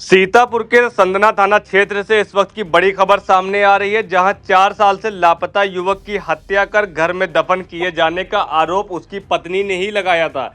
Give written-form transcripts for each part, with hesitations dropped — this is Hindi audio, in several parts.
सीतापुर के संदना थाना क्षेत्र से इस वक्त की बड़ी खबर सामने आ रही है, जहां 4 साल से लापता युवक की हत्या कर घर में दफन किए जाने का आरोप उसकी पत्नी ने ही लगाया था।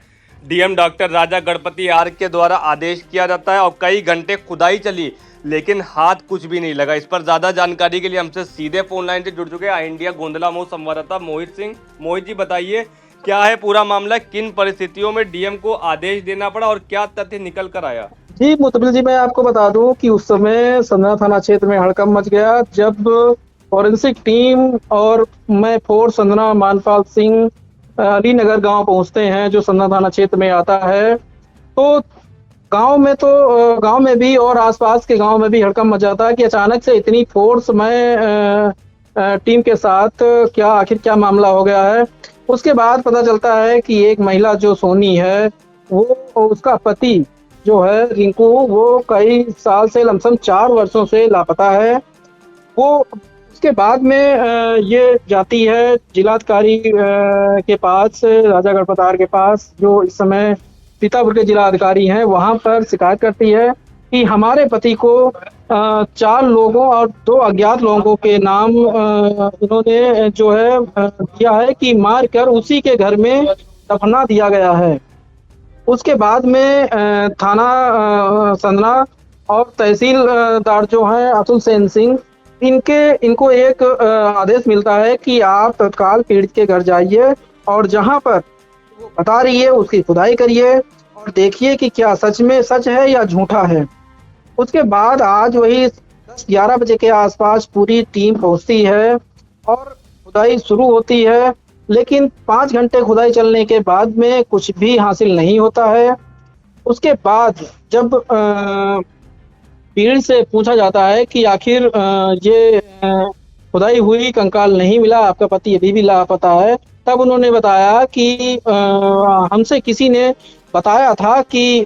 DM doctor Raja Ganapathy R के द्वारा आदेश किया जाता है और कई घंटे खुदाई चली, लेकिन हाथ कुछ भी नहीं लगा। इस पर ज्यादा जानकारी के लिए हमसे सीधे फोन लाइन से जुड़ चुके हैं इंडिया गोंदला मऊ संवाददाता मोहित सिंह। मोहित जी, बताइए क्या है पूरा मामला, किन परिस्थितियों में डीएम को आदेश देना पड़ा और क्या तथ्य निकल कर आया? जी मुतबिल जी, मैं आपको बता दूं कि उस समय संदना थाना क्षेत्र में हड़कंप मच गया जब फॉरेंसिक टीम और मैं फोर्स संदना मानपाल सिंह अलीनगर गांव पहुंचते हैं, जो संदना थाना क्षेत्र में आता है। तो गांव में भी और आसपास के गांव में भी हड़कंप मच जाता है कि अचानक से इतनी फोर्स में टीम के साथ आखिर क्या मामला हो गया है। उसके बाद पता चलता है कि एक महिला जो सोनी है, वो उसका पति जो है रिंकू, वो कई साल से लमसम 4 वर्षों से लापता है। वो उसके बाद में ये जाती है जिलाधिकारी के पास, राजा गणपतार के पास, जो इस समय सीतापुर के जिला अधिकारी हैं, वहां पर शिकायत करती है कि हमारे पति को 4 लोगों और 2 अज्ञात लोगों के नाम इन्होंने जो है दिया है कि मार कर उसी के घर में दफना दिया गया है। उसके बाद में थाना संदना और तहसीलदार जो हैं अतुल सेन सिंह, इनको एक आदेश मिलता है कि आप तत्काल पीड़ित के घर जाइए और जहां पर वो बता रही है उसकी खुदाई करिए और देखिए कि क्या सच में सच है या झूठा है। उसके बाद आज वही 10-11 बजे के आसपास पूरी टीम पहुंचती है और खुदाई शुरू होती है, लेकिन 5 घंटे खुदाई चलने के बाद में कुछ भी हासिल नहीं होता है। उसके बाद जब पीड़ित से पूछा जाता है कि आखिर खुदाई हुई, कंकाल नहीं मिला, आपका पति अभी भी लापता है, तब उन्होंने बताया कि हमसे किसी ने बताया था कि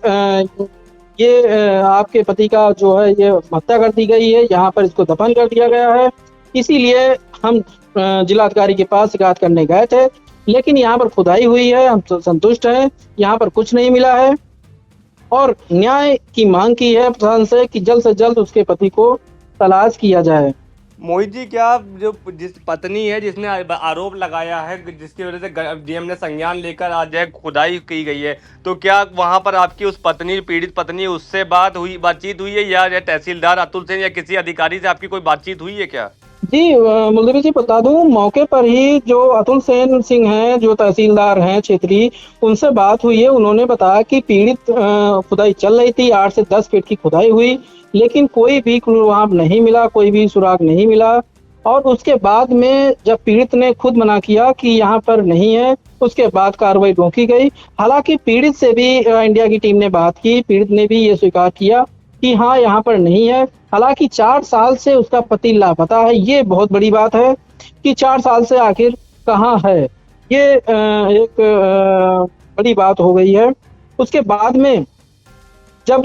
आपके पति का जो है ये हत्या कर दी गई है, यहाँ पर इसको दफन कर दिया गया है। इसीलिए हम जिलाधिकारी के पास शिकायत करने गए थे, लेकिन यहाँ पर खुदाई हुई है, हम संतुष्ट हैं, यहाँ पर कुछ नहीं मिला है और न्याय की मांग की है प्रशासन से कि जल्द से जल्द उसके पति को तलाश किया जाए। मोहित जी, क्या जो जिस पत्नी है जिसने आरोप लगाया है, जिसकी वजह से डीएम ने संज्ञान लेकर आज है खुदाई की गई है, तो क्या वहां पर आपकी उस पत्नी, पीड़ित पत्नी, उससे बातचीत हुई है या तहसीलदार अतुल सिंह या किसी अधिकारी से आपकी कोई बातचीत हुई है क्या? जी मुलजिम जी, बता दूं, मौके पर ही जो अतुल सेन सिंह हैं, जो तहसीलदार हैं क्षेत्रीय, उनसे बात हुई है। उन्होंने बताया कि पीड़ित खुदाई चल रही थी, 8 से 10 फीट की खुदाई हुई, लेकिन कोई भी क्लू वहां नहीं मिला, कोई भी सुराग नहीं मिला। और उसके बाद में जब पीड़ित ने खुद मना किया कि यहाँ पर नहीं है, उसके बाद कार्रवाई रोकी गई। हालांकि पीड़ित से भी इंडिया की टीम ने बात की, पीड़ित ने भी ये स्वीकार किया कि हाँ, यहाँ पर नहीं है। हालांकि 4 साल से उसका पति लापता है। ये बहुत बड़ी बात है कि 4 साल से आखिर कहाँ है, ये एक बड़ी बात हो गई है। उसके बाद में जब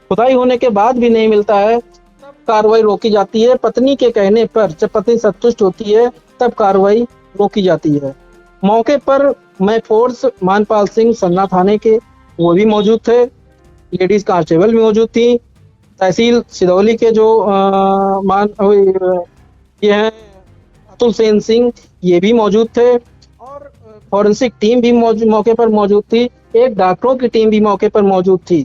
खुदाई होने के बाद भी नहीं मिलता है, तब कार्रवाई रोकी जाती है। पत्नी के कहने पर जब पत्नी संतुष्ट होती है, तब कार्रवाई रोकी जाती है। मौके पर मैं फोर्स मानपाल सिंह संदना थाने के, वो भी मौजूद थे, लेडीज कांस्टेबल भी मौजूद थी, तहसील सिदौली के जो ये हैं अतुल सेन सिंह, ये भी मौजूद थे और फॉरेंसिक टीम भी मौके पर मौजूद थी, एक डॉक्टरों की टीम भी मौके पर मौजूद थी।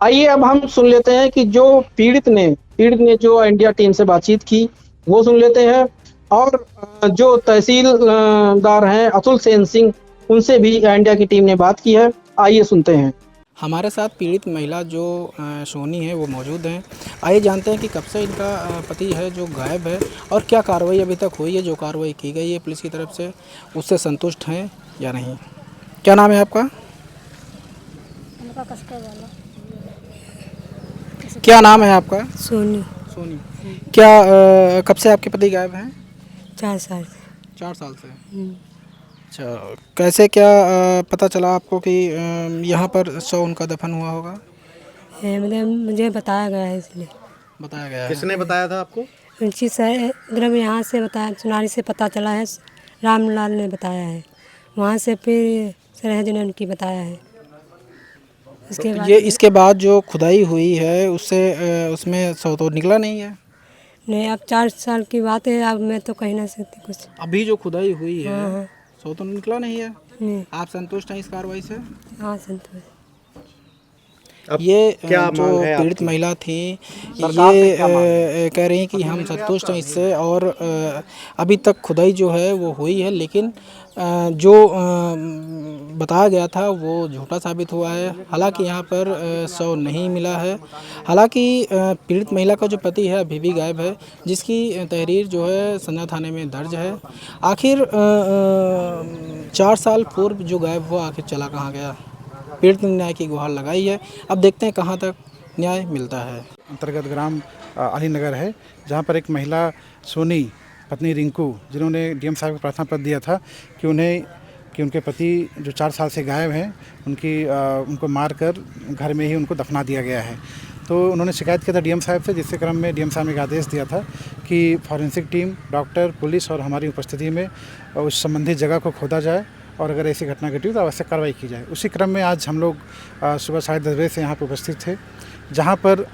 आइए अब हम सुन लेते हैं कि जो पीड़ित ने जो इंडिया टीम से बातचीत की, वो सुन लेते हैं और जो तहसीलदार हैं अतुल सेन सिंह, उनसे भी इंडिया की टीम ने बात की है। आइए सुनते हैं। हमारे साथ पीड़ित महिला जो सोनी है वो मौजूद हैं। आइए जानते हैं कि कब से इनका पति है जो गायब है और क्या कार्रवाई अभी तक हुई है, जो कार्रवाई की गई है पुलिस की तरफ से, उससे संतुष्ट हैं या नहीं। क्या नाम है आपका? क्या नाम है आपका? सोनी। सोनी। क्या कब से आपके पति गायब हैं? 4 साल से। 4 साल से। अच्छा, कैसे क्या पता चला आपको कि यहाँ पर शव उनका दफन हुआ होगा? मतलब मुझे बताया गया है, इसलिए बताया गया है। किसने बताया था आपको? उनकी मतलब यहाँ से बताया, सुनारी से पता चला है, रामलाल ने बताया है, वहाँ से फिर सरहज ने उनकी बताया है। उसके बाद ये इसके बाद जो खुदाई हुई है उससे उसमें सौ तो निकला नहीं है। नहीं, अब 4 साल की बात है, अब मैं तो कह नहीं सकती कुछ। अभी जो खुदाई हुई है हाँ, हाँ। सौ तो निकला नहीं है। नहीं, आप संतुष्ट हैं इस कार्रवाई से? हाँ संतोष। ये क्या जो मांग है पीड़ित आपकी? महिला थी सरकार से ये क्या मांग है? कह रही हैं कि हम संतुष्ट हैं इससे और अभी तक खुदाई जो है वो हुई है, लेकिन जो बताया गया था वो झूठा साबित हुआ है। हालांकि यहाँ पर शव नहीं मिला है। हालांकि पीड़ित महिला का जो पति है अभी भी गायब है, जिसकी तहरीर जो है संजा थाने में दर्ज है। आखिर 4 साल पूर्व जो गायब हुआ आखिर चला कहाँ गया? पीड़ित ने न्याय की गुहार लगाई है। अब देखते हैं कहाँ तक न्याय मिलता है। अंतर्गत ग्राम अलीनगर है, जहाँ पर एक महिला सोनी पत्नी रिंकू, जिन्होंने डीएम साहब को प्रार्थना पत्र दिया था कि उनके पति जो 4 साल से गायब हैं उनको मारकर घर में ही उनको दफना दिया गया है। तो उन्होंने शिकायत किया था डीएम साहब से, जिसके क्रम में डीएम साहब ने एक आदेश दिया था कि फॉरेंसिक टीम, डॉक्टर, पुलिस और हमारी उपस्थिति में उस संबंधित जगह को खोदा जाए और अगर ऐसी घटना घटी तो आवश्यक कार्रवाई की जाए। उसी क्रम में आज हम लोग सुबह 10:30 बजे से यहाँ पर उपस्थित थे, जहाँ पर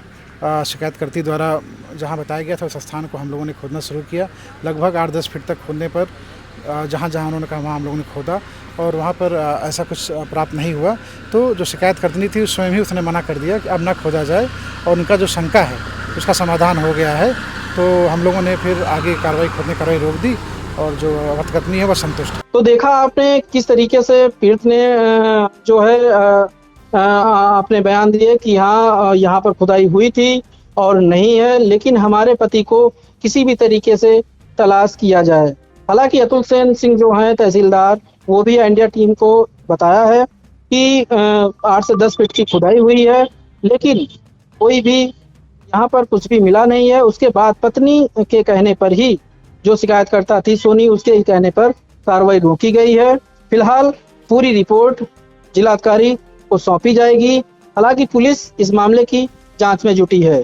शिकायतकर्ती द्वारा जहाँ बताया गया था उस स्थान को हम लोगों ने खोदना शुरू किया। लगभग 8-10 फीट तक खोदने पर जहाँ जहाँ उन्होंने कहा वहाँ हम लोगों ने खोदा और वहाँ पर ऐसा कुछ प्राप्त नहीं हुआ। तो जो शिकायतकर्ती थी स्वयं ही उसने मना कर दिया कि अब ना खोदा जाए और उनका जो शंका है उसका समाधान हो गया है। तो हम लोगों ने फिर आगे कार्रवाई रोक दी और जो अवतकथनी है वह संतुष्ट है। तो देखा आपने किस तरीके से पीड़ित ने जो है अपने बयान दिए कि हाँ यहाँ पर खुदाई हुई थी और नहीं है, लेकिन हमारे पति को किसी भी तरीके से तलाश किया जाए। हालांकि अतुल सेन सिंह जो हैं तहसीलदार, वो भी इंडिया टीम को बताया है कि 8 से 10 फीट की खुदाई हुई है, लेकिन कोई भी यहाँ पर कुछ भी मिला नहीं है। उसके बाद पत्नी के कहने पर ही, जो शिकायतकर्ता थी सोनी, उसके कहने पर कार्रवाई रोकी गई है। फिलहाल पूरी रिपोर्ट जिलाधिकारी को सौंपी जाएगी। हालांकि पुलिस इस मामले की जांच में जुटी है।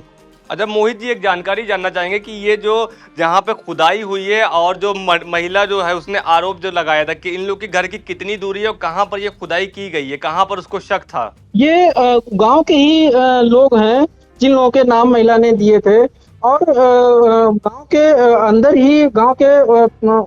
अच्छा मोहित जी, एक जानकारी जानना चाहेंगे कि ये जो जहाँ पे खुदाई हुई है और जो महिला जो है उसने आरोप जो लगाया था कि इन लोग के घर की कितनी दूरी है और कहाँ पर ये खुदाई की गई है, कहाँ पर उसको शक था? ये गांव के ही लोग हैं जिन लोगों के नाम महिला ने दिए थे और गांव के अंदर ही, गांव के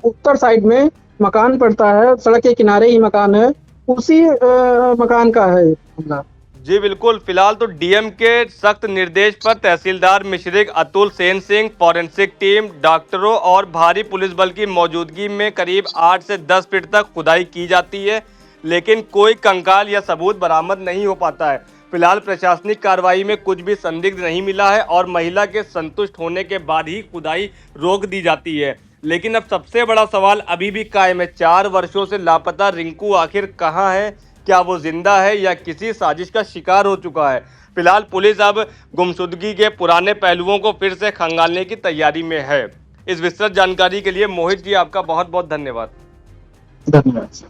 उत्तर साइड में मकान पड़ता है, सड़क के किनारे ही मकान है, उसी मकान का है मामला। जी बिल्कुल। फिलहाल तो डीएम के सख्त निर्देश पर तहसीलदार मिश्रिक अतुल सेन सिंह, फॉरेंसिक टीम, डॉक्टरों और भारी पुलिस बल की मौजूदगी में करीब 8 से 10 फीट तक खुदाई की जाती है, लेकिन कोई कंकाल या सबूत बरामद नहीं हो पाता है। फिलहाल प्रशासनिक कार्रवाई में कुछ भी संदिग्ध नहीं मिला है और महिला के संतुष्ट होने के बाद ही खुदाई रोक दी जाती है। लेकिन अब सबसे बड़ा सवाल अभी भी कायम है। 4 वर्षों से लापता रिंकू आखिर कहाँ है? क्या वो जिंदा है या किसी साजिश का शिकार हो चुका है? फिलहाल पुलिस अब गुमशुदगी के पुराने पहलुओं को फिर से खंगालने की तैयारी में है। इस विस्तृत जानकारी के लिए मोहित जी आपका बहुत बहुत धन्यवाद। धन्यवाद।